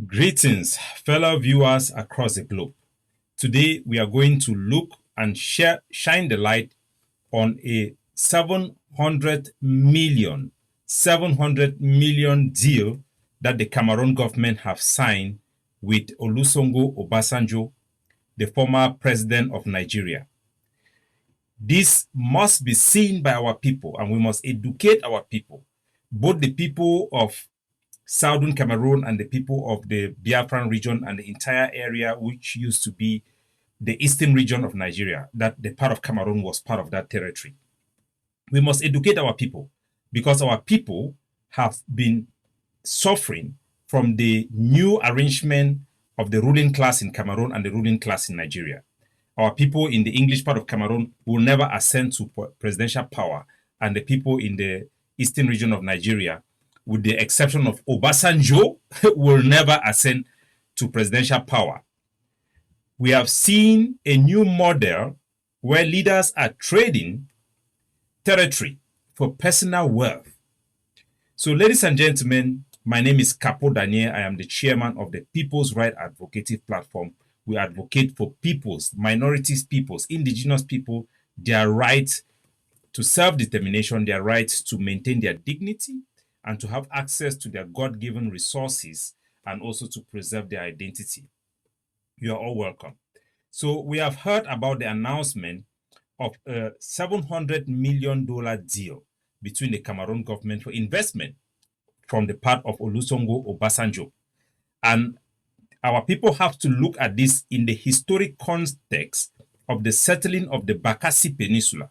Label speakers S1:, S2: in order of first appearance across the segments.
S1: Greetings, fellow viewers across the globe. Today, we are going to look and shine the light on a 700 million deal that the Cameroon government have signed with Olusegun Obasanjo, the former president of Nigeria. This must be seen by our people, and we must educate our people, both the people of Southern Cameroon and the people of the Biafran region and the entire area, which used to be the eastern region of Nigeria, that the part of Cameroon was part of that territory. We must educate our people because our people have been suffering from the new arrangement of the ruling class in Cameroon and the ruling class in Nigeria. Our people in the English part of Cameroon will never ascend to presidential power, and the people in the eastern region of Nigeria, with the exception of Obasanjo, will never ascend to presidential power. We have seen a new model where leaders are trading territory for personal wealth. So, ladies and gentlemen, my name is Capo Daniel. I am the chairman of the People's Right Advocative Platform. We advocate for peoples, minorities peoples, indigenous people, their right to self-determination, their right to maintain their dignity, and to have access to their God-given resources, and also to preserve their identity. You are all welcome. So we have heard about the announcement of a $700 million deal between the Cameroon government for investment from the part of Olusegun Obasanjo. And our people have to look at this in the historic context of the settling of the BAKASSI Peninsula.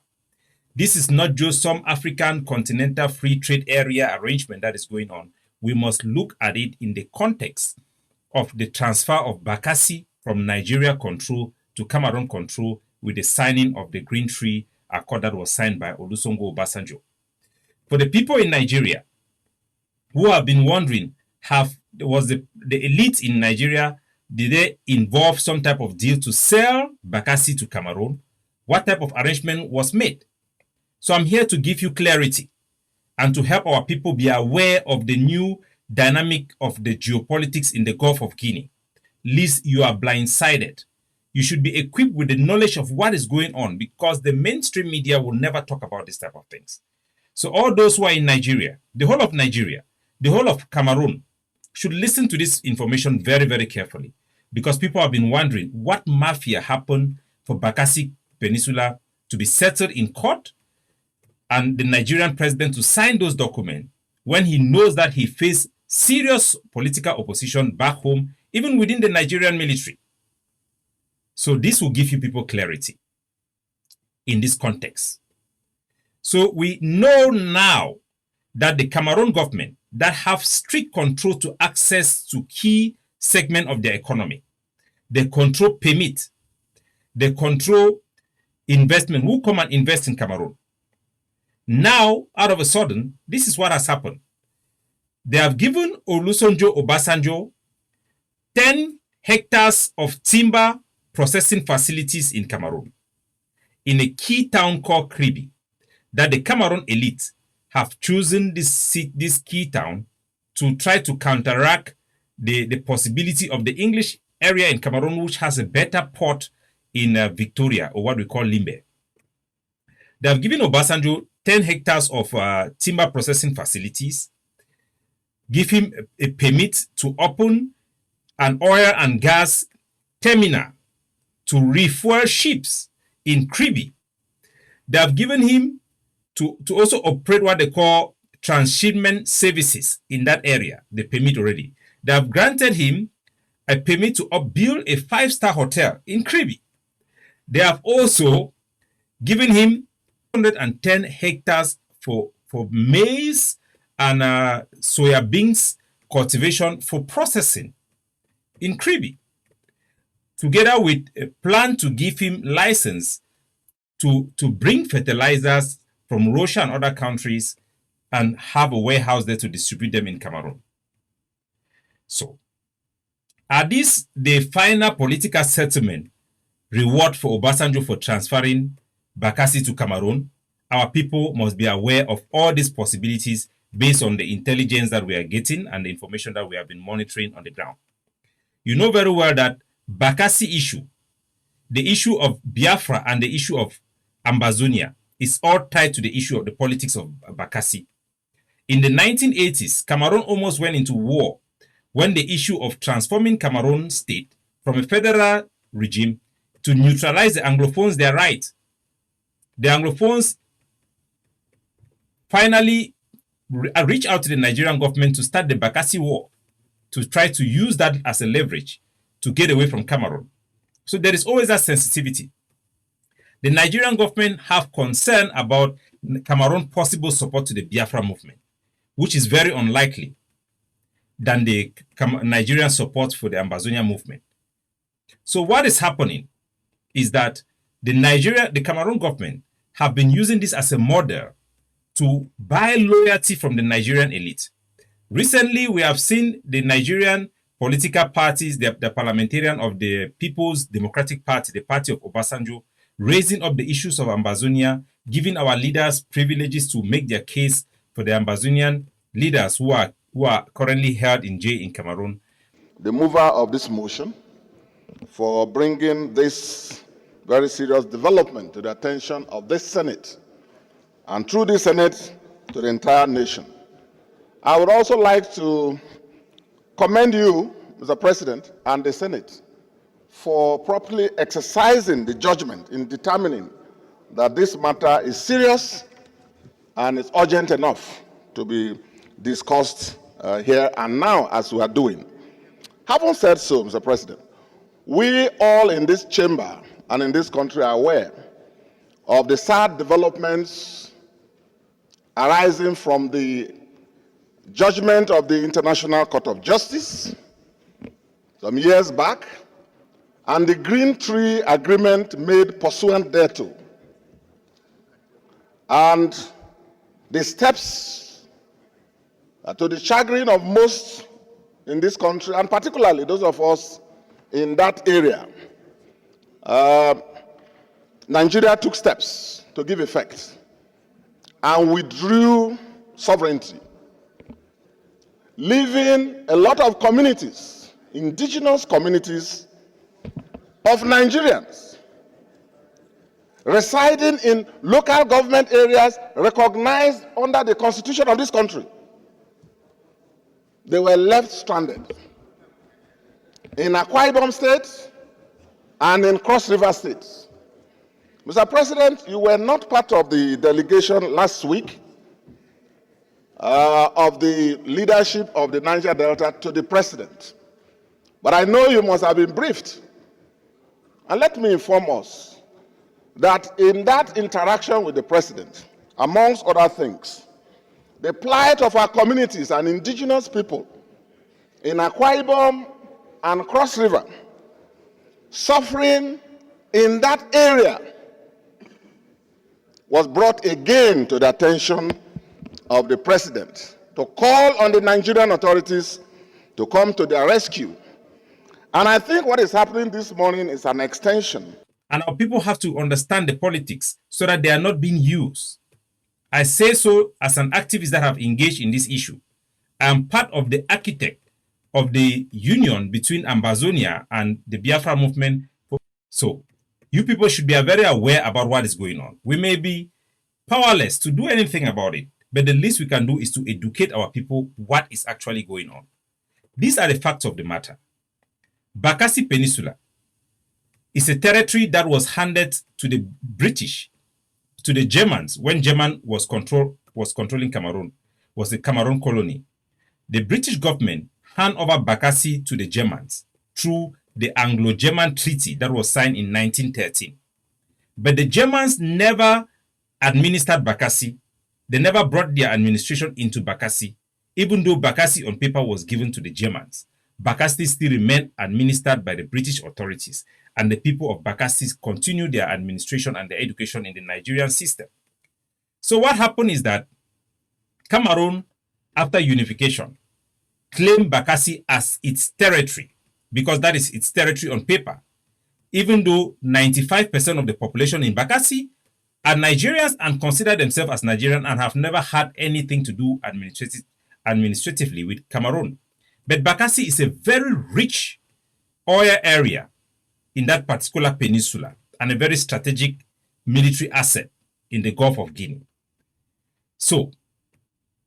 S1: This is not just some African continental free trade area arrangement that is going on. We must look at it in the context of the transfer of BAKASSI from Nigeria control to Cameroon control with the signing of the Green Tree Accord that was signed by Olusegun Obasanjo. For the people in Nigeria who have been wondering, was the elite in Nigeria, did they involve some type of deal to sell BAKASSI to Cameroon? What type of arrangement was made? So I'm here to give you clarity and to help our people be aware of the new dynamic of the geopolitics in the Gulf of Guinea. Lest you are blindsided. You should be equipped with the knowledge of what is going on because the mainstream media will never talk about this type of things. So all those who are in Nigeria, the whole of Cameroon should listen to this information very, very carefully because people have been wondering what mafia happened for BAKASSI Peninsula to be settled in court and the Nigerian president to sign those documents when he knows that he faced serious political opposition back home, even within the Nigerian military. So this will give you people clarity in this context. So we know now that the Cameroon government that have strict control to access to key segment of their economy, they control permit, they control investment, who come and invest in Cameroon. Now, out of a sudden, this is what has happened. They have given Olusegun Obasanjo 10 hectares of timber processing facilities in Cameroon, in a key town called Kribi, that the Cameroon elite have chosen this key town to try to counteract the possibility of the English area in Cameroon, which has a better port in Victoria, or what we call Limbe. They have given Obasanjo 10 hectares of timber processing facilities, give him a permit to open an oil and gas terminal to refuel ships in Kribi. They have given him to also operate what they call transshipment services in that area, the permit already. They have granted him a permit to build a 5-star hotel in Kribi. They have also given him 110 hectares for maize and soya beans cultivation for processing in Kribi, together with a plan to give him license to bring fertilizers from Russia and other countries and have a warehouse there to distribute them in Cameroon. So, are these the final political settlement reward for Obasanjo for transferring BAKASSI to Cameroon? Our people must be aware of all these possibilities based on the intelligence that we are getting and the information that we have been monitoring on the ground. you know very well that BAKASSI issue, the issue of Biafra and the issue of Ambazonia is all tied to the issue of the politics of BAKASSI. In the 1980s, Cameroon almost went into war when the issue of transforming Cameroon state from a federal regime to neutralize the Anglophones their right. The Anglophones finally reached out to the Nigerian government to start the BAKASSI war, to try to use that as a leverage to get away from Cameroon. So there is always that sensitivity. The Nigerian government have concern about Cameroon's possible support to the Biafra movement, which is very unlikely than the Nigerian support for the Ambazonia movement. So what is happening is that the Cameroon government have been using this as a model to buy loyalty from the Nigerian elite. Recently, we have seen the Nigerian political parties, the parliamentarian of the People's Democratic Party, the party of Obasanjo, raising up the issues of Ambazonia, giving our leaders privileges to make their case for the Ambazonian leaders who are currently held in jail in Cameroon.
S2: The mover of this motion for bringing this very serious development to the attention of this Senate, and through the Senate to the entire nation. I would also like to commend you, Mr. President, and the Senate for properly exercising the judgment in determining that this matter is serious and is urgent enough to be discussed here and now, as we are doing. Having said so, Mr. President, we all in this chamber and in this country are aware of the sad developments arising from the judgment of the International Court of Justice some years back, and the Green Tree Agreement made pursuant thereto, and the steps to the chagrin of most in this country, and particularly those of us in that area. Nigeria took steps to give effect and withdrew sovereignty, leaving a lot of communities, indigenous communities of Nigerians, residing in local government areas recognized under the Constitution of this country. They were left stranded in Akwa Ibom State and in Cross River State. Mr. President, you were not part of the delegation last week of the leadership of the Niger Delta to the President. But I know you must have been briefed. And let me inform us that in that interaction with the President, amongst other things, the plight of our communities and indigenous people in Akwa Ibom and Cross River, suffering in that area, was brought again to the attention of the President to call on the Nigerian authorities to come to their rescue. And I think what is happening this morning is an extension.
S1: And our people have to understand the politics so that they are not being used. I say so as an activist that have engaged in this issue. I am part of the architect of the union between Ambazonia and the Biafra movement. So you people should be very aware about what is going on. We may be powerless to do anything about it, but the least we can do is to educate our people what is actually going on. These are the facts of the matter. BAKASSI Peninsula is a territory that was handed to the British, to the Germans, when German was controlling Cameroon, was a Cameroon colony. The British government handed over BAKASSI to the Germans through the Anglo-German Treaty that was signed in 1913. But the Germans never administered BAKASSI. They never brought their administration into BAKASSI, even though BAKASSI on paper was given to the Germans. BAKASSI still remained administered by the British authorities, and the people of BAKASSI continued their administration and their education in the Nigerian system. So what happened is that Cameroon, after unification, claimed BAKASSI as its territory, because that is its territory on paper, even though 95% of the population in BAKASSI are Nigerians and consider themselves as Nigerian and have never had anything to do administratively with Cameroon. But BAKASSI is a very rich oil area in that particular peninsula and a very strategic military asset in the Gulf of Guinea. So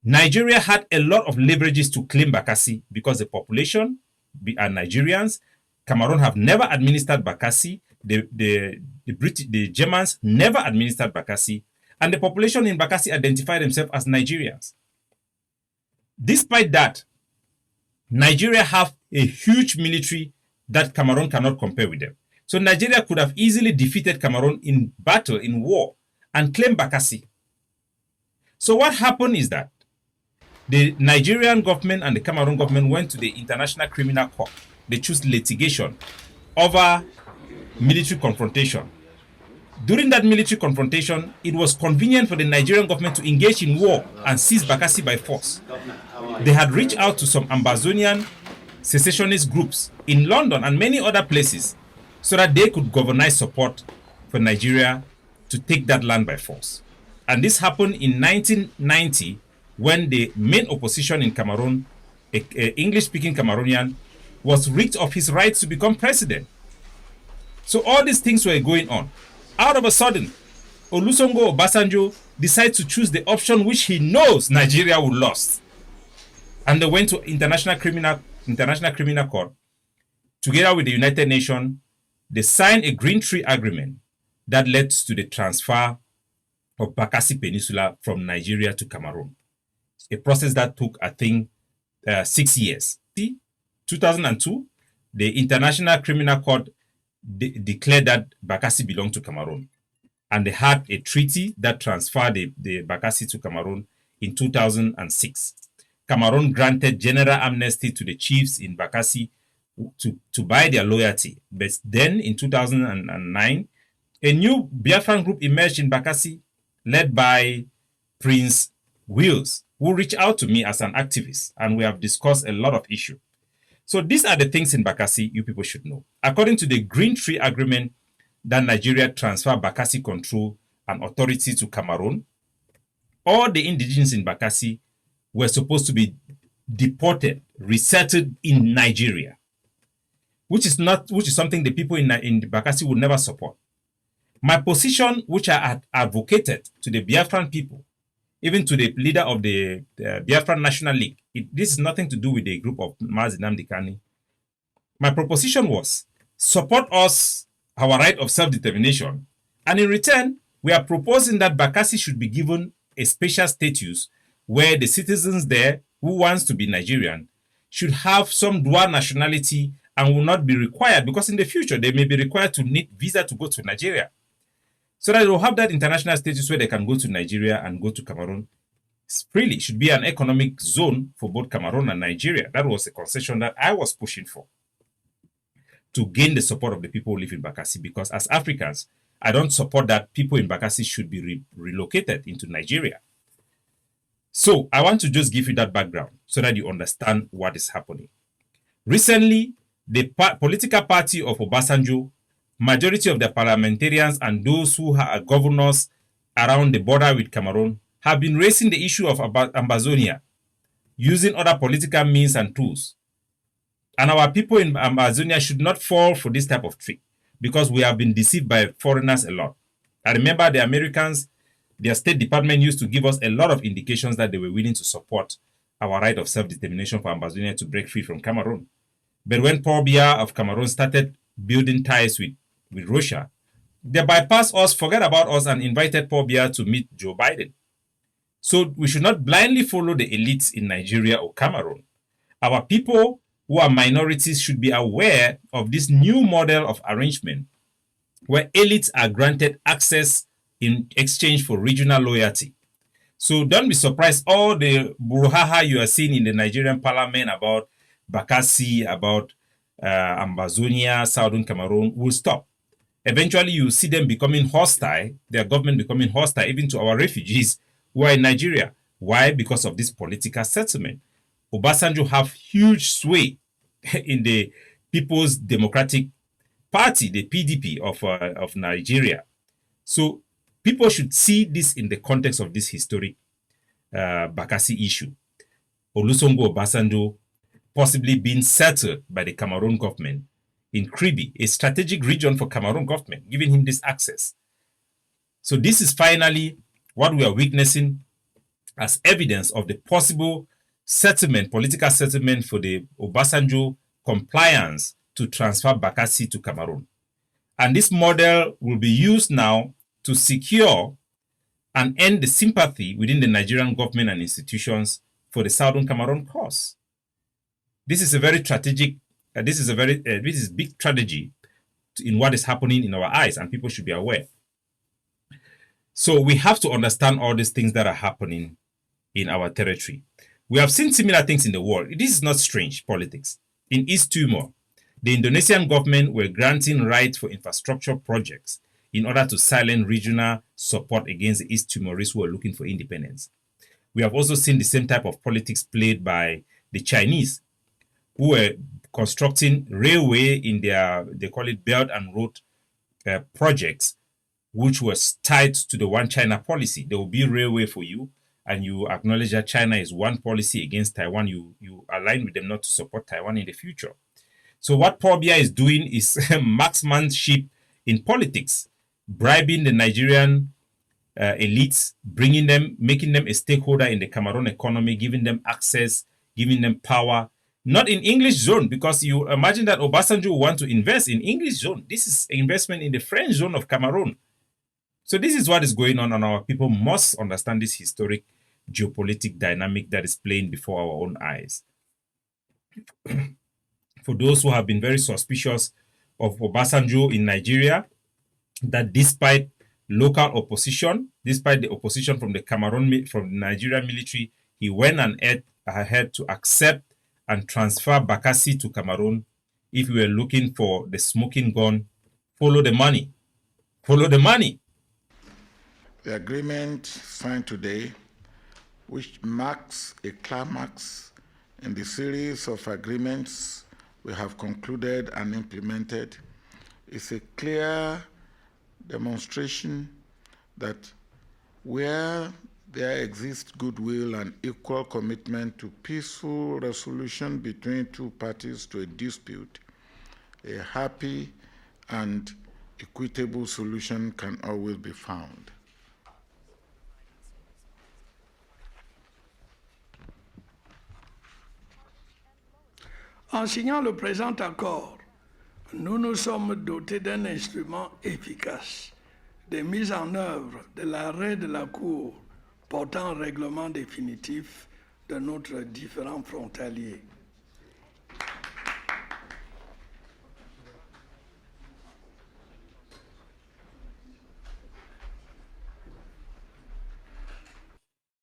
S1: Nigeria had a lot of leverages to claim BAKASSI because the population are Nigerians. Cameroon have never administered BAKASSI. The Germans never administered BAKASSI. And the population in BAKASSI identify themselves as Nigerians. Despite that, Nigeria have a huge military that Cameroon cannot compare with them. So Nigeria could have easily defeated Cameroon in battle, in war, and claimed BAKASSI. So what happened is that the Nigerian government and the Cameroon government went to the International Criminal Court. They chose litigation over military confrontation. During that military confrontation, it was convenient for the Nigerian government to engage in war and seize BAKASSI by force. They had reached out to some Ambazonian secessionist groups in London and many other places so that they could galvanize support for Nigeria to take that land by force. And this happened in 1990 when the main opposition in Cameroon, an English-speaking Cameroonian, was ripped of his rights to become president. So all these things were going on. Out of a sudden, Olusegun Obasanjo decided to choose the option which he knows Nigeria would lose. And they went to International Criminal Court. Together with the United Nations, they signed a Green Tree Agreement that led to the transfer of BAKASSI Peninsula from Nigeria to Cameroon. A process that took, I think, 6 years. 2002, the International Criminal Court declared that BAKASSI belonged to Cameroon. And they had a treaty that transferred the BAKASSI to Cameroon in 2006. Cameroon granted general amnesty to the chiefs in BAKASSI to buy their loyalty. But then in 2009, a new Biafran group emerged in BAKASSI led by Prince Wills, who reached out to me as an activist, and we have discussed a lot of issues. So these are the things in BAKASSI you people should know. According to the Green Tree Agreement, that Nigeria transferred BAKASSI control and authority to Cameroon, all the indigenes in BAKASSI were supposed to be deported, resettled in Nigeria, which is something the people in BAKASSI would never support. My position, which I had advocated to the Biafran people, even to the leader of the Biafran National League, this is nothing to do with the group of Mazi Nnamdi Kanu. My proposition was, support us, our right of self-determination, and in return, we are proposing that BAKASSI should be given a special status where the citizens there who wants to be Nigerian should have some dual nationality and will not be required, because in the future they may be required to need visa to go to Nigeria. So that they will have that international status where they can go to Nigeria and go to Cameroon freely. It should be an economic zone for both Cameroon and Nigeria. That was a concession that I was pushing for, to gain the support of the people who live in BAKASSI, because as Africans, I don't support that people in BAKASSI should be relocated into Nigeria. So I want to just give you that background so that you understand what is happening. Recently, the political party of Obasanjo, majority of the parliamentarians and those who are governors around the border with Cameroon have been raising the issue of Ambazonia, using other political means and tools. And our people in Amazonia should not fall for this type of trick, because we have been deceived by foreigners a lot. I remember the Americans, their State Department used to give us a lot of indications that they were willing to support our right of self-determination for Amazonia to break free from Cameroon. But when Paul Biya of Cameroon started building ties with Russia, they bypassed us, forget about us, and invited Paul Biya to meet Joe Biden. So we should not blindly follow the elites in Nigeria or Cameroon. Our people who are minorities should be aware of this new model of arrangement where elites are granted access in exchange for regional loyalty. So don't be surprised, all the brouhaha you are seeing in the Nigerian parliament about BAKASSI, about Ambazonia, Southern Cameroon will stop. Eventually, you see them becoming hostile, their government becoming hostile even to our refugees who are in Nigeria. Why? Because of this political settlement. Obasanjo have huge sway in the People's Democratic Party, the PDP of Nigeria. So people should see this in the context of this historic BAKASSI issue. Olusegun Obasanjo possibly being settled by the Cameroon government in Kribi, a strategic region for Cameroon government, giving him this access. So this is finally what we are witnessing as evidence of the possible settlement, political settlement for the Obasanjo compliance to transfer BAKASSI to Cameroon. And this model will be used now to secure and end the sympathy within the Nigerian government and institutions for the Southern Cameroon cause. This is a very strategic, this is big strategy in what is happening in our eyes, and people should be aware. So we have to understand all these things that are happening in our territory. We have seen similar things in the world. This is not strange politics. In East Timor, the Indonesian government were granting rights for infrastructure projects in order to silence regional support against the East Timorese who are looking for independence. We have also seen the same type of politics played by the Chinese, who were constructing railway in their, they call it Belt and Road projects, which was tied to the One China policy. There will be railway for you, and you acknowledge that China is one policy against Taiwan. You align with them not to support Taiwan in the future. So what Paul Biya is doing is marksmanship in politics, bribing the Nigerian elites, bringing them, making them a stakeholder in the Cameroon economy, giving them access, giving them power. Not in English zone, because you imagine that Obasanjo want to invest in English zone. This is investment in the French zone of Cameroon. So this is what is going on, and our people must understand this historic geopolitical dynamic that is playing before our own eyes. For those who have been very suspicious of Obasanjo in Nigeria, that despite local opposition, despite the opposition from the Cameroon, from the Nigerian military, he went ahead to accept and transfer BAKASSI to Cameroon. If you were looking for the smoking gun, follow the money. Follow the money.
S3: The agreement signed today, which marks a climax in the series of agreements we have concluded and implemented, is a clear demonstration that where there exists goodwill and equal commitment to peaceful resolution between two parties to a dispute, a happy and equitable solution can always be found.
S4: En signant le présent accord, nous nous sommes dotés d'un instrument efficace de mise en œuvre de l'arrêt de la Cour portant règlement définitif de notre différend frontalier.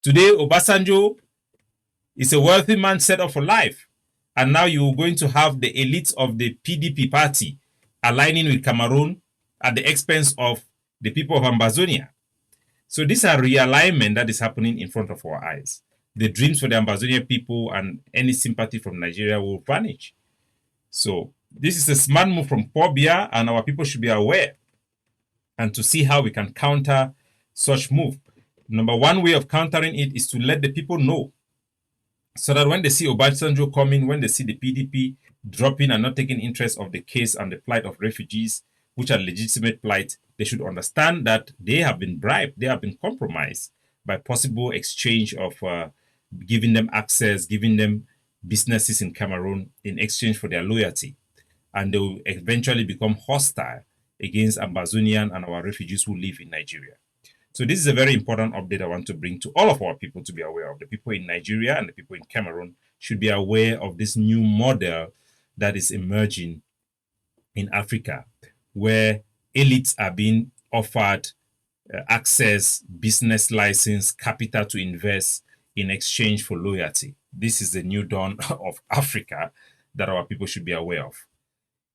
S1: Today, Obasanjo is a wealthy man set up for life. And now you're going to have the elites of the PDP party aligning with Cameroon at the expense of the people of Ambazonia. So these are realignment that is happening in front of our eyes. The dreams for the Ambazonia people and any sympathy from Nigeria will vanish. So this is a smart move from Paul Biya, and our people should be aware and to see how we can counter such move. Number one way of countering it is to let the people know, so that when they see Obasanjo coming, when they see the PDP dropping and not taking interest of the case and the plight of refugees, which are legitimate plight, they should understand that they have been bribed, they have been compromised by possible exchange of giving them access, giving them businesses in Cameroon in exchange for their loyalty. And they will eventually become hostile against Ambazonian and our refugees who live in Nigeria. So this is a very important update I want to bring to all of our people to be aware of. The people in Nigeria and the people in Cameroon should be aware of this new model that is emerging in Africa, where elites are being offered access, business license, capital to invest in exchange for loyalty. This is the new dawn of Africa that our people should be aware of.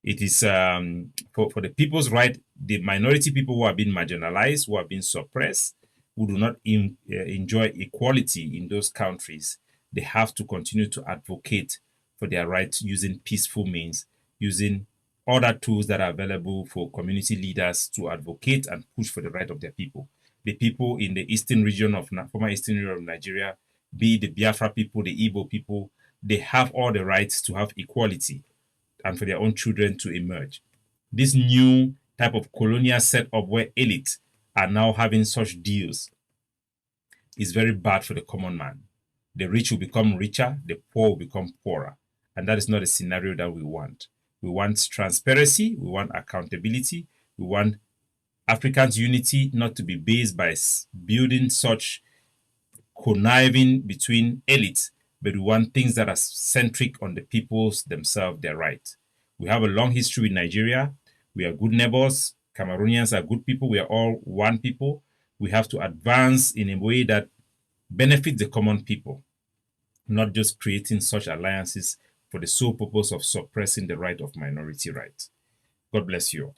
S1: It is for the people's right, the minority people who are being marginalized, who are being suppressed, who do not enjoy equality in those countries. They have to continue to advocate for their rights using peaceful means, using other tools that are available for community leaders to advocate and push for the right of their people. The people in the eastern region of former eastern region of Nigeria, be it the Biafra people, the Igbo people, they have all the rights to have equality and for their own children to emerge. This new type of colonial setup where elites are now having such deals is very bad for the common man. The rich will become richer, the poor will become poorer. And that is not a scenario that we want. We want transparency, we want accountability, we want Africans' unity not to be based by building such conniving between elites, but we want things that are centric on the peoples themselves, their right. We have a long history with Nigeria. We are good neighbors. Cameroonians are good people. We are all one people. We have to advance in a way that benefits the common people, not just creating such alliances for the sole purpose of suppressing the right of minority rights. God bless you all.